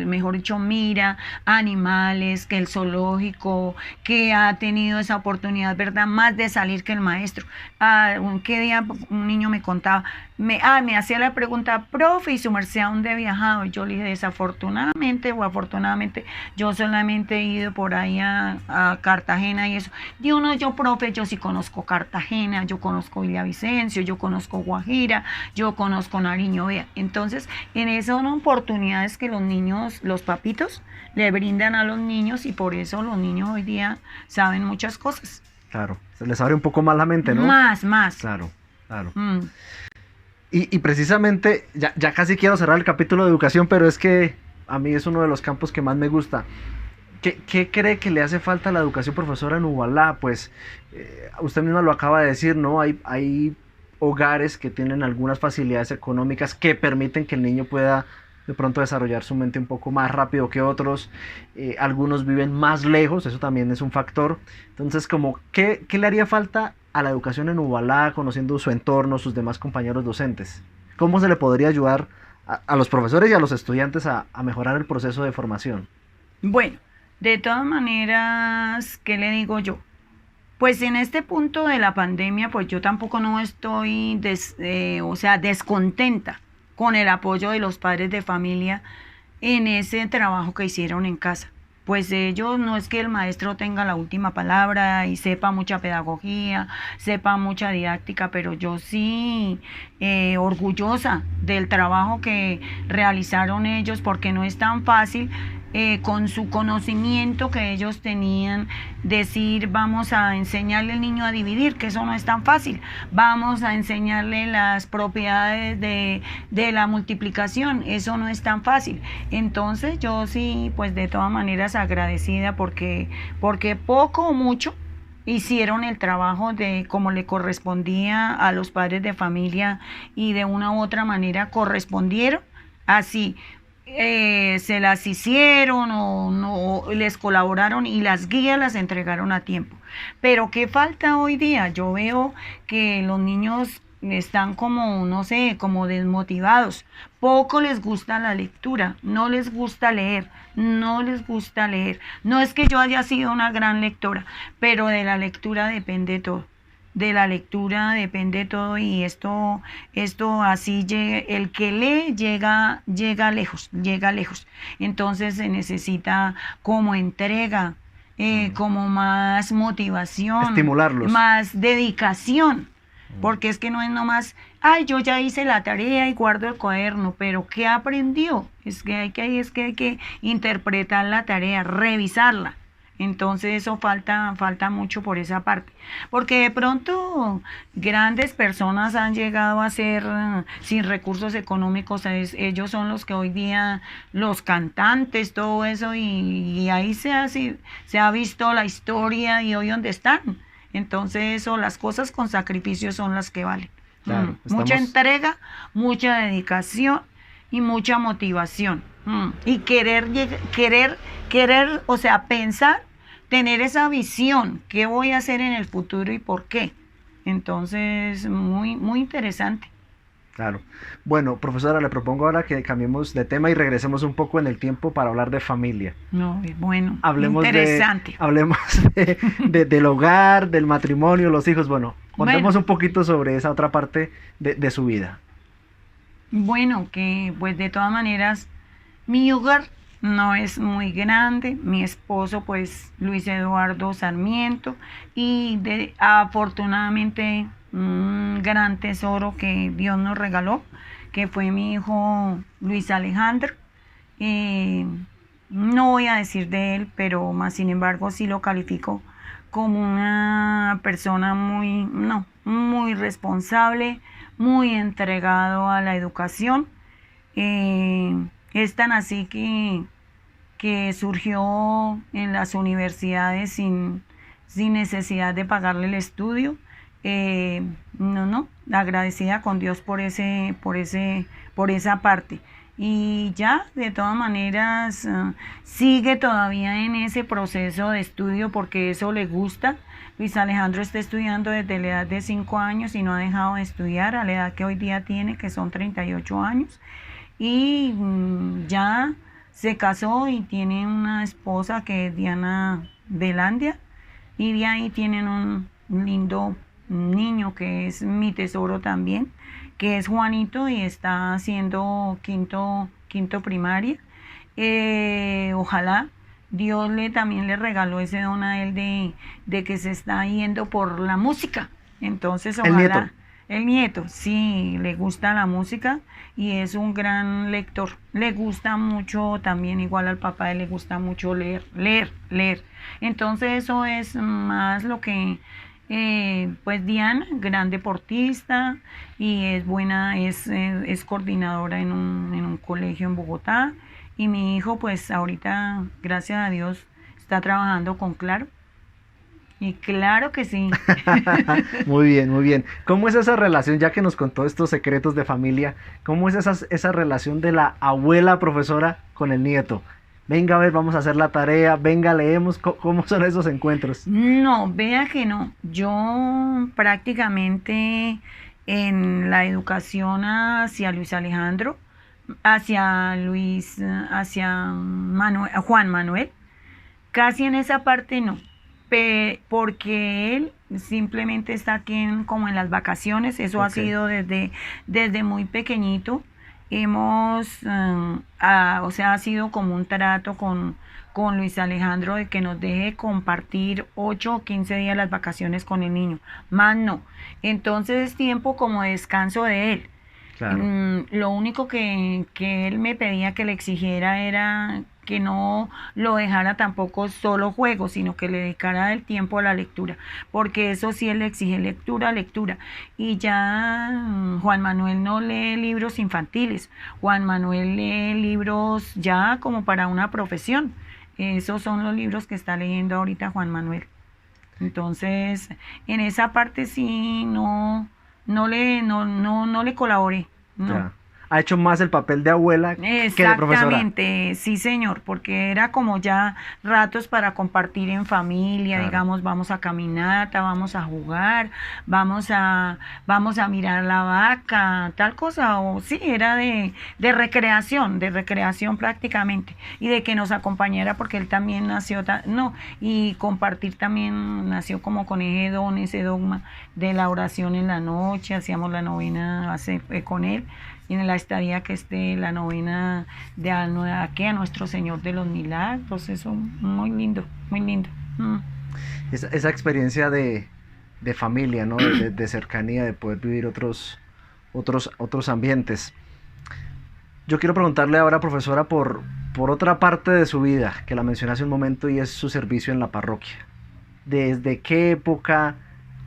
mejor dicho, mira animales, que el zoológico, que ha tenido esa oportunidad, ¿verdad? Más de salir que el maestro. ¿Qué día un niño me contaba? Me hacía la pregunta, profe, ¿y su merced a dónde ha viajado? Y yo le dije, desafortunadamente o afortunadamente, yo solamente he ido por ahí a Cartagena y eso. Digo, no, profe, yo sí conozco Cartagena, yo conozco Villavicencio, yo conozco Guajira, yo conozco Nariño, vea. Entonces, en esas son oportunidades que los niños, los papitos, le brindan a los niños, y por eso los niños hoy día saben muchas cosas. Claro, se les abre un poco más la mente, ¿no? Más. Claro. Y precisamente, ya casi quiero cerrar el capítulo de educación, pero es que a mí es uno de los campos que más me gusta. ¿Qué cree que le hace falta a la educación, profesora, en Ubalá? Pues usted misma lo acaba de decir, ¿no? Hay hogares que tienen algunas facilidades económicas que permiten que el niño pueda de pronto desarrollar su mente un poco más rápido que otros. Algunos viven más lejos, eso también es un factor. Entonces, ¿qué le haría falta a la educación en Ubalá, conociendo su entorno, sus demás compañeros docentes? ¿Cómo se le podría ayudar a los profesores y a los estudiantes a mejorar el proceso de formación? Bueno, de todas maneras, ¿qué le digo yo? Pues en este punto de la pandemia, pues yo tampoco no estoy descontenta con el apoyo de los padres de familia en ese trabajo que hicieron en casa. Pues ellos, no es que el maestro tenga la última palabra y sepa mucha pedagogía, sepa mucha didáctica, pero yo sí orgullosa del trabajo que realizaron ellos, porque no es tan fácil con su conocimiento que ellos tenían, decir, vamos a enseñarle al niño a dividir, que eso no es tan fácil, vamos a enseñarle las propiedades de la multiplicación, eso no es tan fácil. Entonces yo sí, pues de todas maneras agradecida, porque poco o mucho hicieron el trabajo de como le correspondía a los padres de familia y de una u otra manera correspondieron, así se las hicieron o no les colaboraron y las guías las entregaron a tiempo. Pero ¿qué falta hoy día? Yo veo que los niños están como, no sé, como desmotivados. Poco les gusta la lectura, no les gusta leer, no les gusta leer. No es que yo haya sido una gran lectora, pero de la lectura depende todo. De la lectura depende todo y esto así el que lee llega lejos, llega lejos. Entonces se necesita como entrega, como más motivación, estimularlos, más dedicación. Porque es que no es nomás, ay, yo ya hice la tarea y guardo el cuaderno, pero ¿qué aprendió? Es que hay que interpretar la tarea, revisarla. Entonces eso falta mucho por esa parte. Porque de pronto grandes personas han llegado a ser sin recursos económicos, ellos son los que hoy día, los cantantes, todo eso, y ahí se ha visto la historia y hoy dónde están. Entonces eso, las cosas con sacrificio son las que valen. Claro, Mucha entrega, mucha dedicación y mucha motivación. Y querer, o sea, pensar, tener esa visión, qué voy a hacer en el futuro y por qué. Entonces, muy, muy interesante. Claro. Bueno, profesora, le propongo ahora que cambiemos de tema y regresemos un poco en el tiempo para hablar de familia. No, bueno, Hablemos interesante. Hablemos del hogar, del matrimonio, los hijos. Bueno, contemos un poquito sobre esa otra parte de su vida. Bueno, que pues de todas maneras, mi hogar no es muy grande, mi esposo pues Luis Eduardo Sarmiento y afortunadamente un gran tesoro que Dios nos regaló, que fue mi hijo Luis Alejandro. No voy a decir de él, pero más sin embargo sí lo califico como una persona muy responsable, muy entregado a la educación. Es tan así que surgió en las universidades sin necesidad de pagarle el estudio. Agradecida con Dios por esa parte. Y ya, de todas maneras, sigue todavía en ese proceso de estudio porque eso le gusta. Luis Alejandro está estudiando desde la edad de 5 años y no ha dejado de estudiar a la edad que hoy día tiene, que son 38 años. Y ya se casó y tiene una esposa que es Diana Velandia. Y de ahí tienen un lindo niño que es mi tesoro también, que es Juanito y está haciendo quinto primaria. Ojalá Dios también le regaló ese don a él de que se está yendo por la música. Entonces ojalá. El nieto, sí, le gusta la música y es un gran lector. Le gusta mucho también, igual al papá, le gusta mucho leer. Entonces eso es más lo que, pues Diana, gran deportista y es buena, es coordinadora en un colegio en Bogotá. Y mi hijo, pues ahorita, gracias a Dios, está trabajando con Claro. Y claro que sí. Muy bien, muy bien. ¿Cómo es esa relación, ya que nos contó estos secretos de familia, cómo es esa relación de la abuela profesora con el nieto? Venga, a ver, vamos a hacer la tarea, venga, leemos. ¿Cómo son esos encuentros? No, vea que no. Yo prácticamente en la educación hacia Luis Alejandro, hacia Juan Manuel, casi en esa parte no. Porque él simplemente está aquí como en las vacaciones, eso ha sido desde muy pequeñito. Ha sido como un trato con Luis Alejandro de que nos deje compartir 8 o 15 días las vacaciones con el niño, más no. Entonces es tiempo como de descanso de él. Claro. Lo único que él me pedía, que le exigiera, era que no lo dejara tampoco solo juego, sino que le dedicara el tiempo a la lectura, porque eso sí él le exige lectura. Y ya Juan Manuel no lee libros infantiles, Juan Manuel lee libros ya como para una profesión. Esos son los libros que está leyendo ahorita Juan Manuel. Entonces, en esa parte sí no le colaboré, no. Ya. Ha hecho más el papel de abuela que de profesora. Exactamente, sí señor, porque era como ya ratos para compartir en familia, Claro. digamos, vamos a caminata, vamos a jugar, vamos a mirar la vaca, tal cosa, o sí, era de recreación prácticamente, y de que nos acompañara porque él también nació, no, y compartir también nació como con ese don, ese dogma de la oración en la noche, hacíamos la novena con él y en la estadía que esté la novena de aquí a Nuestro Señor de los Milagros, eso muy lindo, muy lindo. Mm. Esa experiencia de familia, ¿no? De cercanía, de poder vivir otros ambientes. Yo quiero preguntarle ahora, profesora, por otra parte de su vida, que la mencioné hace un momento, y es su servicio en la parroquia. ¿Desde qué época,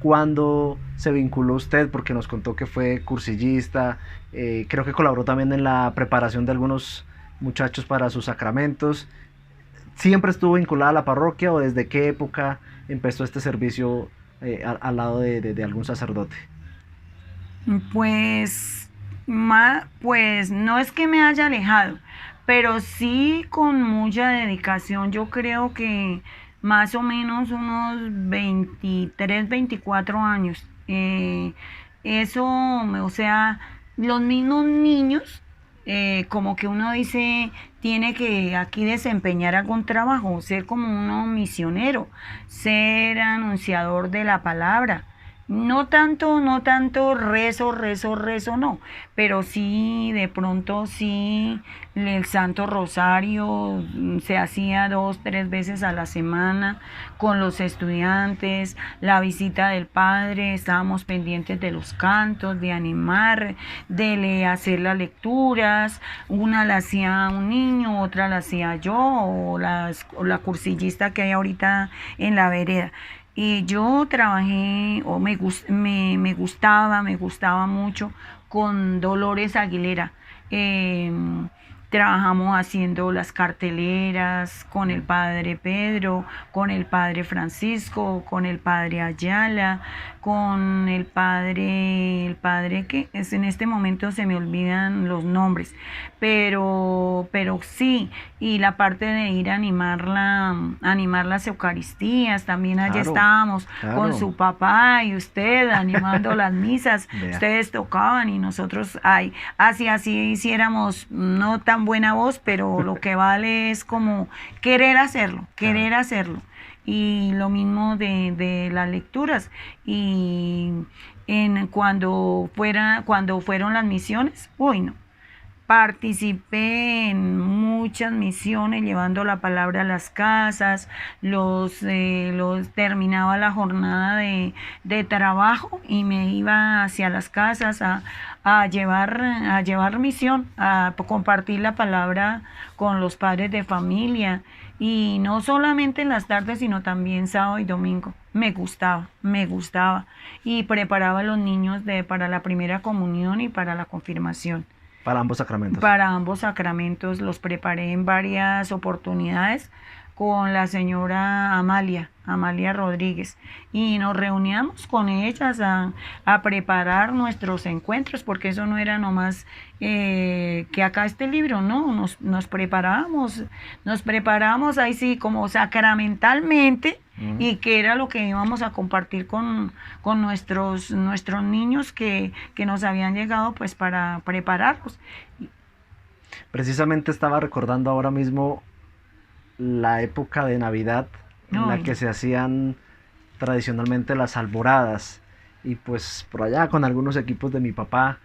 cuándo se vinculó usted? Porque nos contó que fue cursillista, creo que colaboró también en la preparación de algunos muchachos para sus sacramentos. ¿Siempre estuvo vinculada a la parroquia o desde qué época empezó este servicio al lado de algún sacerdote? Pues, pues no es que me haya alejado, pero sí con mucha dedicación. Yo creo que más o menos unos 23, 24 años. Eso, o sea, los mismos niños, como que uno dice, tiene que aquí desempeñar algún trabajo, ser como uno misionero, ser anunciador de la palabra. No tanto rezo, no, pero sí, de pronto sí, el Santo Rosario se hacía 2, 3 veces a la semana con los estudiantes, la visita del Padre, estábamos pendientes de los cantos, de animar, hacer las lecturas, una la hacía un niño, otra la hacía yo, o la cursillista que hay ahorita en la vereda. Y yo trabajé, o me gustaba mucho con Dolores Aguilera. Eh, Trabajamos haciendo las carteleras con el padre Pedro, con el padre Francisco, con el padre Ayala, con el padre que es en este momento se me olvidan los nombres, pero sí, y la parte de ir a animar las Eucaristías, también allí Claro, estábamos con claro. su papá y usted animando las misas, Vea. ustedes tocaban y nosotros, ay, así hiciéramos no tan buena voz, pero lo que vale es como querer Claro. hacerlo. Y lo mismo de las lecturas. Y cuando fueron las misiones, uy, no. Participé en muchas misiones llevando la palabra a las casas, terminaba la jornada de trabajo y me iba hacia las casas a llevar misión, a compartir la palabra con los padres de familia y no solamente en las tardes sino también sábado y domingo. Me gustaba y preparaba a los niños para la primera comunión y para la confirmación. Para ambos sacramentos. Para ambos sacramentos los preparé en varias oportunidades con la señora Amalia Rodríguez, y nos reuníamos con ellas a preparar nuestros encuentros, porque eso no era nomás que acá este libro, no, nos preparábamos ahí sí como sacramentalmente, y que era lo que íbamos a compartir con nuestros niños que nos habían llegado pues para prepararlos. Precisamente estaba recordando ahora mismo la época de Navidad en la Ay, que se hacían tradicionalmente las alboradas, y pues por allá con algunos equipos de mi papá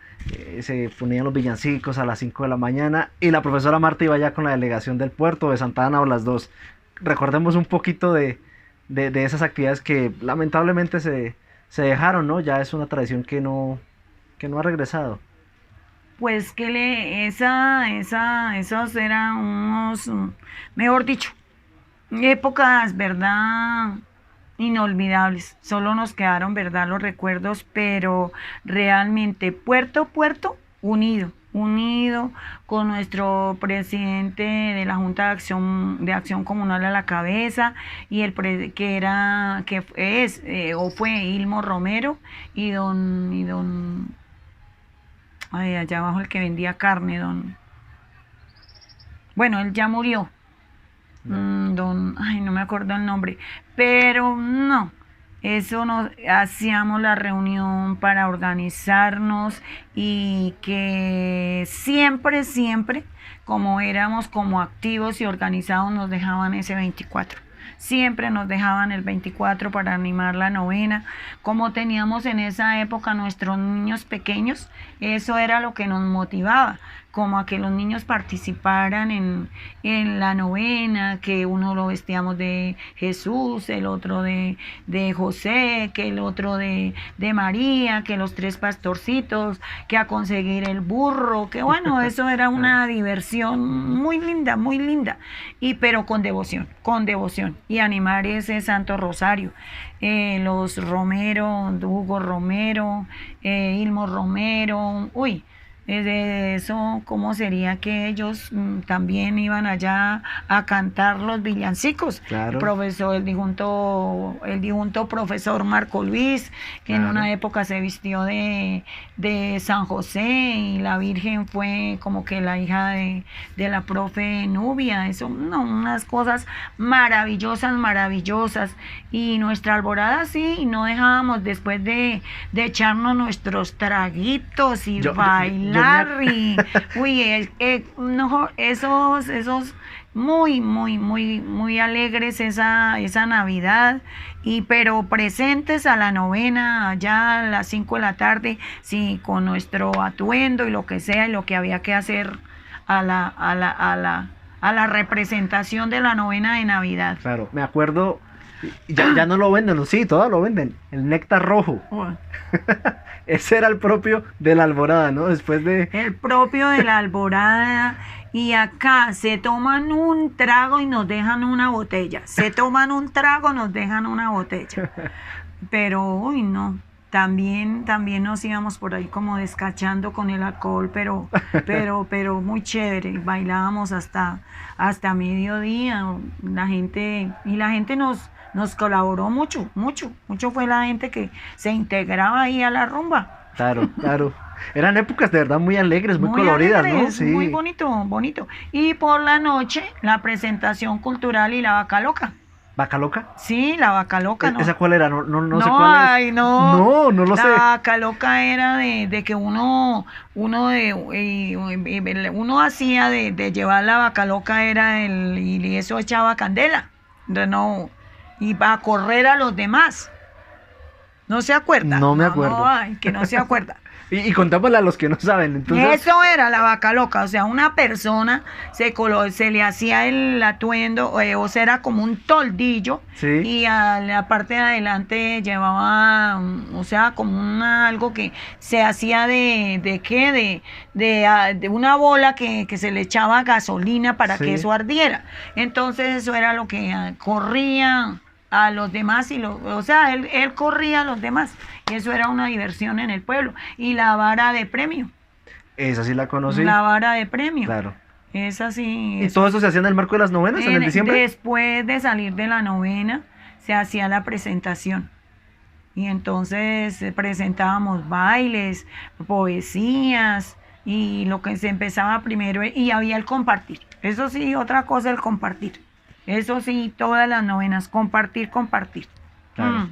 se ponían los villancicos a las 5 de la mañana y la profesora Marta iba allá con la delegación del puerto de Santa Ana o las dos. Recordemos un poquito de esas actividades que lamentablemente se dejaron, ¿no? Ya es una tradición que no ha regresado. pues esos eran unos, mejor dicho, épocas, ¿verdad? Inolvidables. Solo nos quedaron, ¿verdad? Los recuerdos, pero realmente puerto, unido. unido, con nuestro presidente de la Junta de Acción Comunal a la cabeza, y que es o fue Ilmo Romero y don, ay, allá abajo el que vendía carne, bueno, él ya murió, ay, no me acuerdo el nombre, pero no. Eso nos hacíamos la reunión para organizarnos y que siempre, siempre, como éramos como activos y organizados, nos dejaban ese 24. Siempre nos dejaban el 24 para animar la novena. Como teníamos en esa época nuestros niños pequeños, eso era lo que nos motivaba, como a que los niños participaran en la novena, que uno lo vestíamos de Jesús, el otro de José, que el otro de María, que los 3 pastorcitos, que a conseguir el burro, que bueno, eso era una diversión muy linda, pero con devoción, y animar ese Santo Rosario. Los Romero, Hugo Romero, Ilmo Romero, uy, de eso, ¿cómo sería que ellos también iban allá a cantar los villancicos? Claro. El difunto profesor Marco Luis, que en una época se vistió de San José, y la Virgen fue como que la hija de la profe Nubia. Eso, no, unas cosas maravillosas, y nuestra alborada sí, no dejábamos después de echarnos nuestros traguitos y bailar. Uy, no, esos muy alegres esa Navidad, pero presentes a la novena, allá a las 5 de la tarde, sí, con nuestro atuendo y lo que sea, y lo que había que hacer a la representación de la novena de Navidad. Claro, me acuerdo, ya no lo venden, sí, todavía lo venden, el néctar rojo. Ese era el propio de la alborada, ¿no? El propio de la alborada, y acá se toman un trago y nos dejan una botella. Pero, uy, no. También nos íbamos por ahí como descachando con el alcohol, pero muy chévere. Bailábamos hasta mediodía. La gente nos colaboró mucho fue la gente que se integraba ahí a la rumba. Claro. Eran épocas de verdad muy alegres, muy coloridas, ¿no? Sí. Muy bonito. Y por la noche, la presentación cultural y la vaca loca. ¿Vaca loca? Sí, la vaca loca, ¿no? ¿Esa cuál era? No sé cuál es. Ay, no. No lo sé. La vaca loca era de que uno hacía de llevar la vaca loca, y eso echaba candela. No, iba a correr a los demás. ¿No se acuerda? No me acuerdo. No, ay, que no se acuerda. Y contámosle a los que no saben, entonces. Eso era la vaca loca, o sea, una persona se le hacía el atuendo, o sea, era como un toldillo, sí. Y a la parte de adelante llevaba, o sea, como algo que se hacía de una bola que se le echaba gasolina para sí. que eso ardiera. Entonces eso era lo que corría a los demás, o sea, él corría a los demás, y eso era una diversión en el pueblo. Y la vara de premio. Esa sí la conocí. La vara de premio. Claro. Esa sí. ¿Y todo eso se hacía en el marco de las novenas, en el diciembre? Después de salir de la novena, se hacía la presentación. Y entonces presentábamos bailes, poesías, y lo que se empezaba primero, y había el compartir. Eso sí, otra cosa, el compartir. Eso sí, todas las novenas, compartir. Claro.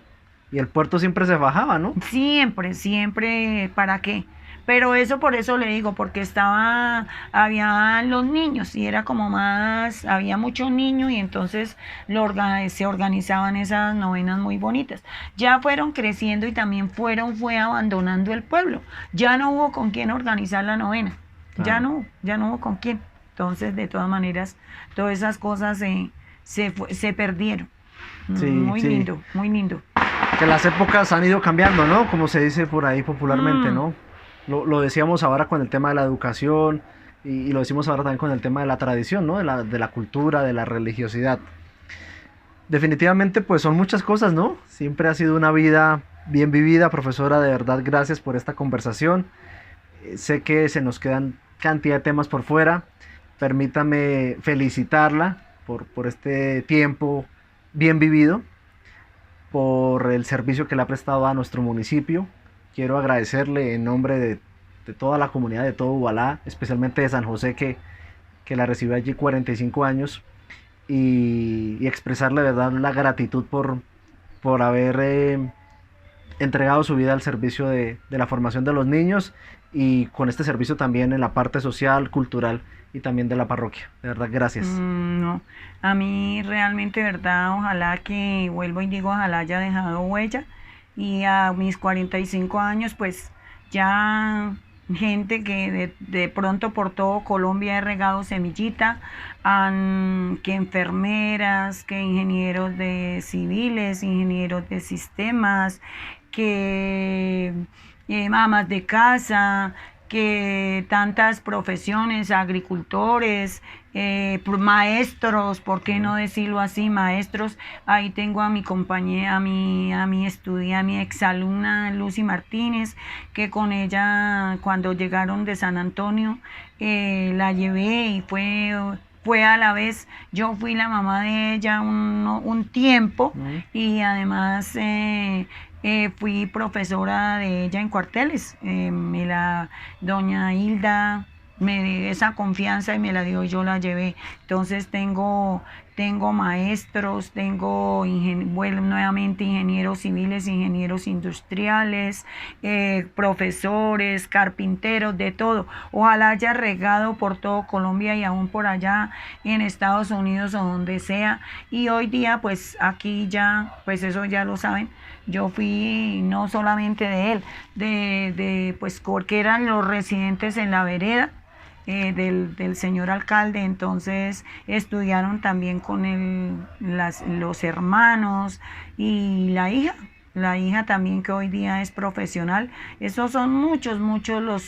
Y el puerto siempre se bajaba, ¿no? Siempre, ¿para qué? Pero por eso le digo, porque había los niños, y era como más, había muchos niños, y entonces se organizaban esas novenas muy bonitas. Ya fueron creciendo, y también fue abandonando el pueblo. Ya no hubo con quién organizar la novena. Claro. Ya no hubo con quién. Entonces, de todas maneras, todas esas cosas se perdieron. Sí, muy sí. lindo. Que las épocas han ido cambiando, ¿no? Como se dice por ahí popularmente, ¿no? Lo decíamos ahora con el tema de la educación, y lo decimos ahora también con el tema de la tradición, ¿no? De la cultura, de la religiosidad. Definitivamente, pues son muchas cosas, ¿no? Siempre ha sido una vida bien vivida, profesora, de verdad, gracias por esta conversación. Sé que se nos quedan cantidad de temas por fuera. Permítame felicitarla por este tiempo bien vivido, por el servicio que le ha prestado a nuestro municipio. Quiero agradecerle en nombre de toda la comunidad, de todo Ubalá, especialmente de San José, que la recibió allí 45 años, y expresarle de verdad la gratitud por haber entregado su vida al servicio de la formación de los niños, y con este servicio también en la parte social, cultural y también de la parroquia. De verdad, gracias. No, a mí realmente, verdad, ojalá que, vuelvo y digo, ojalá haya dejado huella, y a mis 45 años, pues ya gente que de pronto por todo Colombia he regado semillita, que enfermeras, que ingenieros de civiles, ingenieros de sistemas, que amas de casa, que tantas profesiones, agricultores, maestros, ¿por qué no decirlo así? Maestros. Ahí tengo a mi compañera, a mi estudiante, a mi exalumna Lucy Martínez, que con ella cuando llegaron de San Antonio la llevé, y fue a la vez, yo fui la mamá de ella un tiempo, y además fui profesora de ella en cuarteles. Doña Hilda me dio esa confianza y me la dio, yo la llevé. Entonces tengo maestros, bueno, nuevamente ingenieros civiles, ingenieros industriales, profesores, carpinteros, de todo. Ojalá haya regado por todo Colombia y aún por allá en Estados Unidos o donde sea. Y hoy día, pues aquí ya, pues eso ya lo saben, yo fui no solamente de él, pues porque eran los residentes en la vereda del señor alcalde, entonces estudiaron también con los hermanos y la hija también, que hoy día es profesional. Esos son muchos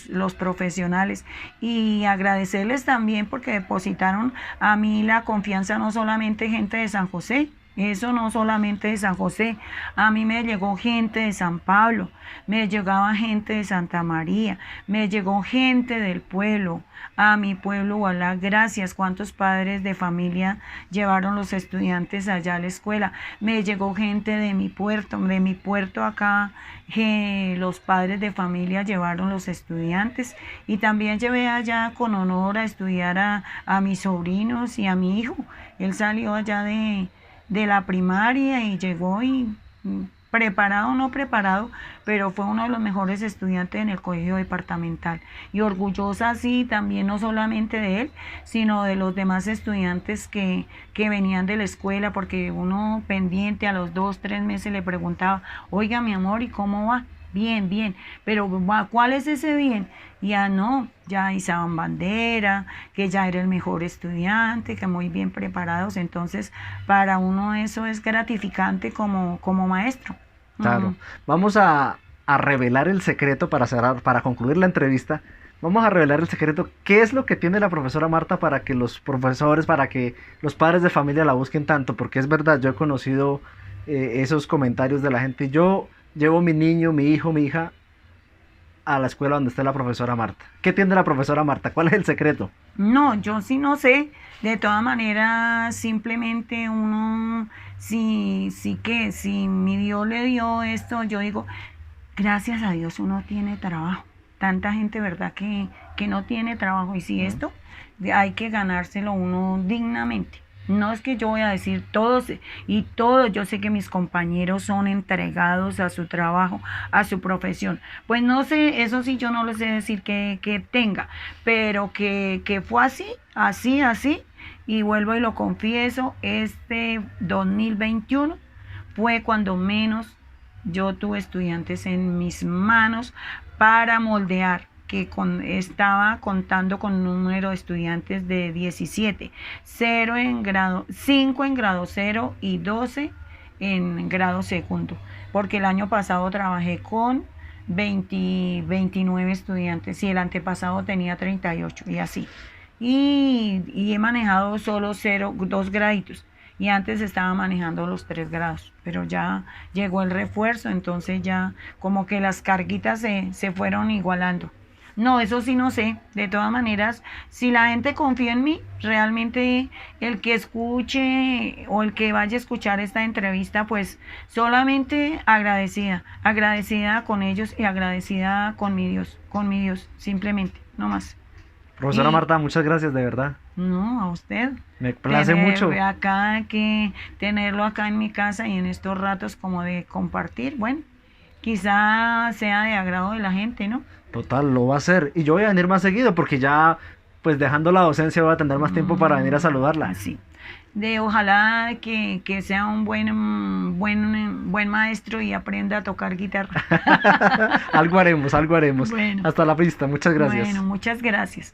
los profesionales, y agradecerles también porque depositaron a mí la confianza, no solamente gente de San José. Eso no solamente de San José, a mí me llegó gente de San Pablo, me llegaba gente de Santa María, me llegó gente del pueblo, a mi pueblo, Ubalá, gracias. Cuántos padres de familia llevaron los estudiantes allá a la escuela. Me llegó gente de mi puerto acá, los padres de familia llevaron los estudiantes, y también llevé allá con honor a estudiar a mis sobrinos y a mi hijo. Él salió allá de la primaria y llegó, y preparado o no preparado, pero fue uno de los mejores estudiantes en el colegio departamental, y orgullosa sí también, no solamente de él, sino de los demás estudiantes que venían de la escuela, porque uno pendiente a los 2, 3 meses le preguntaba, oiga mi amor, ¿y cómo va? Bien, bien, pero ¿cuál es ese bien? Ya no, ya izaban bandera, que ya era el mejor estudiante, que muy bien preparados. Entonces para uno eso es gratificante como maestro. Claro. Vamos a revelar el secreto para cerrar, para concluir la entrevista. Vamos a revelar el secreto. ¿Qué es lo que tiene la profesora Marta para que los profesores, para que los padres de familia la busquen tanto? Porque es verdad, yo he conocido esos comentarios de la gente. Yo llevo mi niño, mi hijo, mi hija a la escuela donde está la profesora Marta. ¿Qué tiene la profesora Marta? ¿Cuál es el secreto? No, yo sí no sé. De todas maneras, simplemente uno, si mi Dios le dio esto, yo digo, gracias a Dios uno tiene trabajo. Tanta gente, ¿verdad?, que no tiene trabajo. Y si esto, hay que ganárselo uno dignamente. No es que yo voy a decir todos, yo sé que mis compañeros son entregados a su trabajo, a su profesión. Pues no sé, eso sí yo no les sé decir que tenga, pero que fue así, y vuelvo y lo confieso, este 2021 fue cuando menos yo tuve estudiantes en mis manos para moldear, que estaba contando con un número de estudiantes de 17, 5 en grado 0 y 12 en grado segundo, porque el año pasado trabajé con 29 estudiantes y el antepasado tenía 38 y así. Y he manejado solo 2 graditos. Y antes estaba manejando los 3 grados, pero ya llegó el refuerzo, entonces ya como que las carguitas se fueron igualando. No, eso sí no sé. De todas maneras, si la gente confía en mí, realmente el que escuche o el que vaya a escuchar esta entrevista, pues solamente agradecida, agradecida con ellos y agradecida con mi Dios, simplemente, no más. Profesora Y Marta, muchas gracias, de verdad. no, a usted. Me place mucho. Acá que tenerlo acá en mi casa y en estos ratos como de compartir, bueno, quizá sea de agrado de la gente, ¿no? Total, lo va a hacer. Y yo voy a venir más seguido porque ya, pues dejando la docencia, voy a tener más tiempo para venir a saludarla. Así. Ojalá que sea un buen maestro y aprenda a tocar guitarra. Algo haremos, algo haremos. Bueno, Hasta la vista, muchas gracias. bueno, muchas gracias.